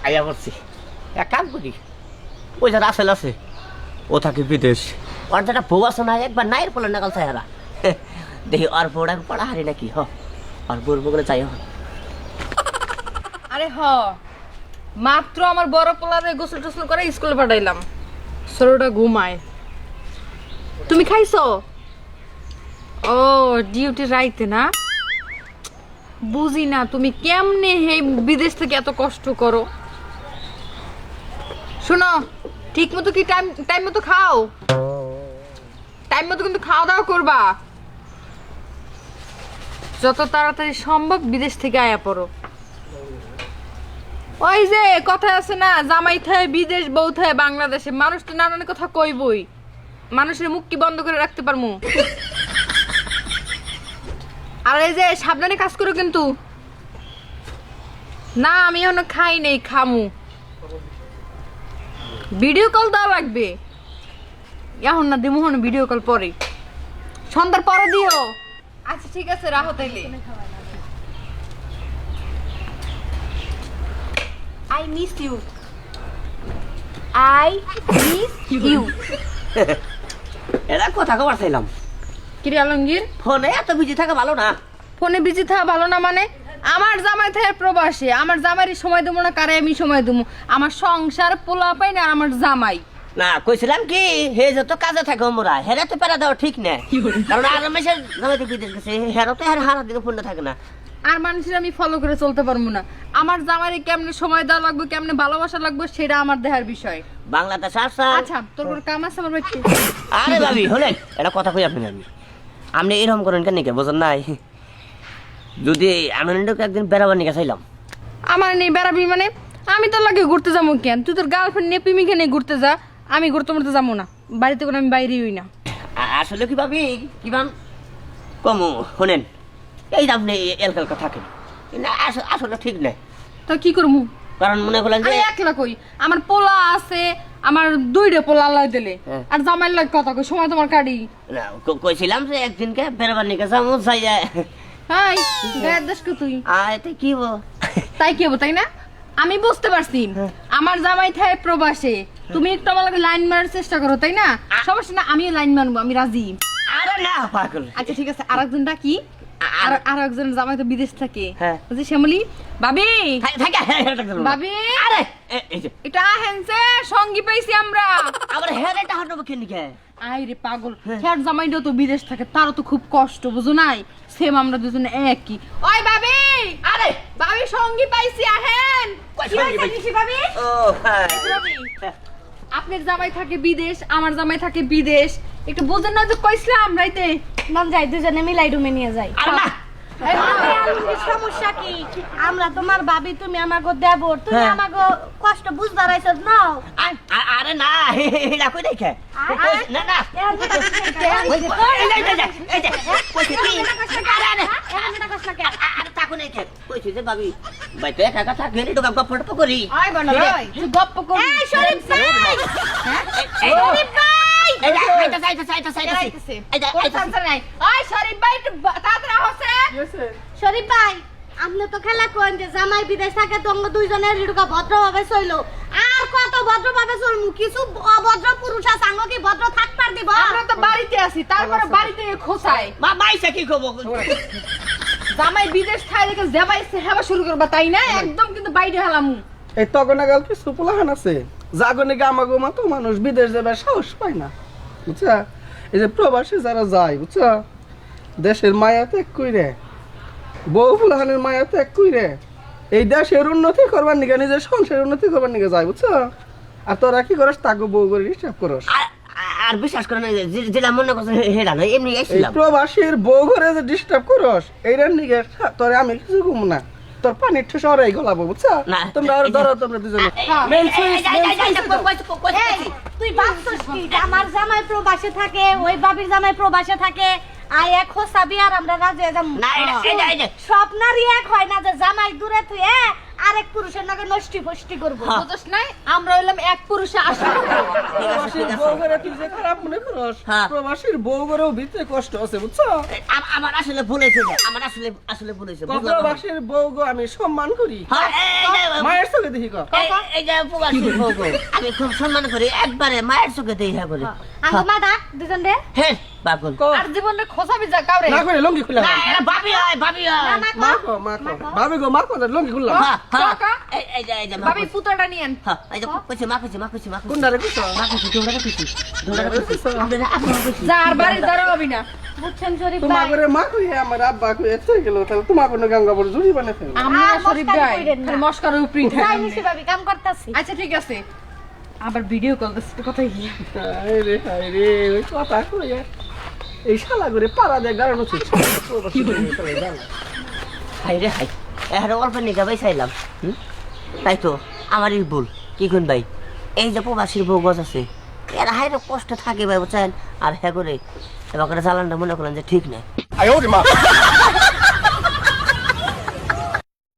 আইয়া করছি এক কাম করি ওই যারা আসেল আছে ও থাকে বিদেশ ওর যেটা বউ আছে না একবার নাইয়ের পড়লো নাকাল চাইহারা দেখি আর বউটা পড়া হারি নাকি আর বউর বগলে চাই আরে মাত্র আমার বড় পোলারে গোসল টোসল করে স্কুলে পাঠাইলাম ছোটটা ঘুমায় তুমি খাইছো ও ডিউটি রাইতে না বুঝি না তুমি কেমনে হে বিদেশ থেকে এত কষ্ট করো শোনো ঠিক মতো কি টাইম মতো খাও টাইম মতো কিন্তু খাওয়া দাওয়া করবা যত তাড়াতাড়ি সম্ভব বিদেশ থেকে আয়া পড়ো ওই যে কথা আছে না জামাই থাকে বিদেশ বউ থাকে বাংলাদেশে মানুষ তো নানান কথা কইবই মানুষের মুখ কি বন্ধ করে রাখতে পারমু আর এই যে সাবধানে কাজ করো কিন্তু না আমি এখনো খাই নেই খামু ভিডিও কল দেওয়া লাগবে এখন না দিমু হন ভিডিও কল পরে সন্ধ্যার পরে দিও আচ্ছা ঠিক আছে রাহো তাইলে I miss you. I miss you. এরা কথা কবার চাইলাম কিরে আলমগীর ফোনে এত বিজি থাকা ভালো না ফোনে বিজি থাকা ভালো না মানে আমার জামাই থাকে প্রবাসে আমার জামাইয়ের সময় দেবো না কারে আমি সময় দেবো আমার সংসার পোলা পাই না আর আমার জামাই না কইছিলাম কি হে যত কাজে থাকে মোরা হেরা তো পেরা দেওয়া ঠিক না কারণ আর মেসের জামাইতে বিদেশ গেছে হেরা তো হারা দিকে ফোনে থাকে না আর মানুষের আমি ফলো করে চলতে পারবো না আমার জামাইরে কেমনে সময় দেওয়া লাগবে কেমনে ভালোবাসা লাগবে সেটা আমার দেহার বিষয় বাংলাদেশ আসা আচ্ছা তোর কোনো কাম আছে আমার বাড়িতে আরে ভাবি হলেন এটা কথা কই আপনি এরকম করেন কেন কে বোঝেন নাই যদি আমি একদিন বেড়াবার নিয়ে চাইলাম আমার নেই বেড়াবি মানে আমি তোর লাগে ঘুরতে যাবো কেন তুই তোর গার্লফ্রেন্ড নিয়ে প্রেমিকা নিয়ে ঘুরতে যা আমি ঘুরতে মরতে যাবো না বাড়িতে কোনো আমি বাইরেই হই না আসলে কি ভাবি কি বান কমু শোনেন এই আপনি এলকালকা থাকেন না আসলে ঠিক নাই তা কি করবো কারণ মনে করলেন যে একলা কই আমার পোলা আছে আমার দুইটা পোলা আল্লাহ দিলে আর জামাই লাগ কথা কই সময় তোমার কাটি না কইছিলাম যে একদিনকে বেড়াবার নিয়ে যাবো যাই হাই গায়ের দেশ তুই এতে কি হবো তাই কি হবো তাই না আমি বুঝতে পারছি আমার জামাই থাকে প্রবাসে তুমি একটু আমার লাগে লাইন মারার চেষ্টা করো তাই না সমস্যা না আমিও লাইন মারবো আমি রাজি আরে না পাগল আচ্ছা ঠিক আছে আরেকজনটা কি আর একজন জামাই তো বিদেশ থাকে হ্যাঁ বুঝলি শ্যামলি ভাবি ভাবি আরে এটা হেনছে সঙ্গী পাইছি আমরা আবার হেয়ার এটা হটবো কেন কে আই রে পাগল হেয়ার জামাইটাও তো বিদেশ থাকে তারও তো খুব কষ্ট বুঝো নাই সেম আমরা দুজনে একই ওই ভাবি আরে ভাবি সঙ্গী পাইছি আহেন কি হইছে নিশি ভাবি ও হ্যাঁ আপনার জামাই থাকে বিদেশ আমার জামাই থাকে বিদেশ একটু বুঝেন না যে কইছিলাম রাইতে নাম যাই দুজনে মিলাই রুমে নিয়ে যাই আরে না সমস্যা কি আমরা তোমার ভাবি তুমি আমাকে দেবর তুমি আমাকে কষ্ট বুঝবার আইছস না আরে না এটা কই দেখে না না গপ্প করি শরীফ ভাই আপনি তো খেলা কোন যে জামাই বিদেশ থাকে তো দুইজনের রিডুকা ভদ্রভাবে চইলো আর কত ভদ্রভাবে চলমু কিছু অভদ্র পুরুষ আছে আঙ্গ কি ভদ্র থাকবার দিব আমরা তো বাড়িতে আছি তারপরে বাড়িতে খোসাই মা মাইসা কি কব জামাই বিদেশ থাই দেখে জামাই সেবা শুরু করবা তাই না একদম কিন্তু বাইরে হালামু এই তগনা গাল কিছু পোলাহান আছে জাগনে গামাগো মতো মানুষ বিদেশ যাবার সাহস পায় না বুঝছা এই যে প্রবাসী যারা যায় বুঝছা দেশের মায়া ত্যাগ কইরে বউ ফুলাহানের মায়া ত্যাগ কইরে এই দেশের উন্নতি করবার নিকে নিজের সংসারের উন্নতি করবার নিকে যায় বুঝছা আর তোরা কি করস তাকে বউ করে ডিস্টার্ব করস আর বিশ্বাস করে না যেটা মনে করছে হেডা না এমনি এই এসেছিলাম প্রবাসীর বউ করে যে ডিস্টার্ব করস এইটার নিকে তোরে আমি কিছু কম না তোর পানির ঠেস ওরাই গলাবো বুঝছা তোমরা আর ধরো তোমরা দুজনে তুই ভাবছস কি আমার জামাই প্রবাসে থাকে ওই বাবির জামাই প্রবাসে থাকে আই এক হোসাবি আর আমরা রাজে যাম না এটা স্বপ্নারই এক হয় না যে জামাই দূরে তুই আরেক পুরুষের নাকি নষ্টি ফষ্টি করবো হ্যাঁ। বুঝছ নাই আমরা হইলাম এক পুরুষে আসা ঠিক আছে, প্রবাসীর ঠিক আছে। বউ করে তুই যে খারাপ মনে করস হ্যাঁ। প্রবাসীর বউ করেও ভিতরে কষ্ট আছে বুঝছো আমার আসলে ভুল হয়েছে যে, আমার আসলে ভুল হয়েছে বুঝলাম না। প্রবাসীর বউ গো আমি সম্মান করি হ্যাঁ, মায়ের চোখে দেখি গো এই যে প্রবাসী বউ গো, আমি খুব সম্মান করি, একবারে মায়ের চোখে দিয়ে হ্যাঁ করি। আঙ্গ মা ডাক দুজন রে হ্যাঁ পাগল। কো, আর জীবনে খোসাবি যা কাউরে না করে লঙ্গি খুলে না, এরা ভাবি হয়, ভাবি হয়। মা মা কো ভাবি গো মা কো লঙ্গি খুললাম হ্যাঁ, হ্যাঁ। কাকা। এই যে মা ভাবি কইছে। পুতোটা নিয়েন হ্যাঁ, এই যে কইছে, মা কইছে। কোনটারে কইছো মা কইছে, দৌড়াতে কইছে। আপনারা আপনারা কইছে। যা আর বাড়ির দ্বারা হবি না বুঝছেন শরীফ তোমার ভাই করে মা কই আমার আব্বা কই এত গেল তাহলে তোমার কোনো গঙ্গা বড় জুড়ি বানাতে আমরা আর শরীফ মস্কারি ভাই কইরেন না। খালি মস্কার উপরি যাই নিছি ভাবি কাম করতেছি আচ্ছা ঠিক আছে আবার ভিডিও কল দিচ্ছে কথা কি হায় রে ওই কথা কই এই শালা করে পাড়া দিয়ে গাড়ানো উচিত হাই রে হাই, এখন অল্প নিগা ভাই চাইলাম। তাই তো আমারই ভুল, কি কোন ভাই, এই যে প্রবাসীর বউ গজ আছে, এরা হাইরে কষ্ট থাকে ভাই বুঝছেন, আর হ্যাঁ করে এবার করে চালানটা মনে করলেন যে ঠিক নাই।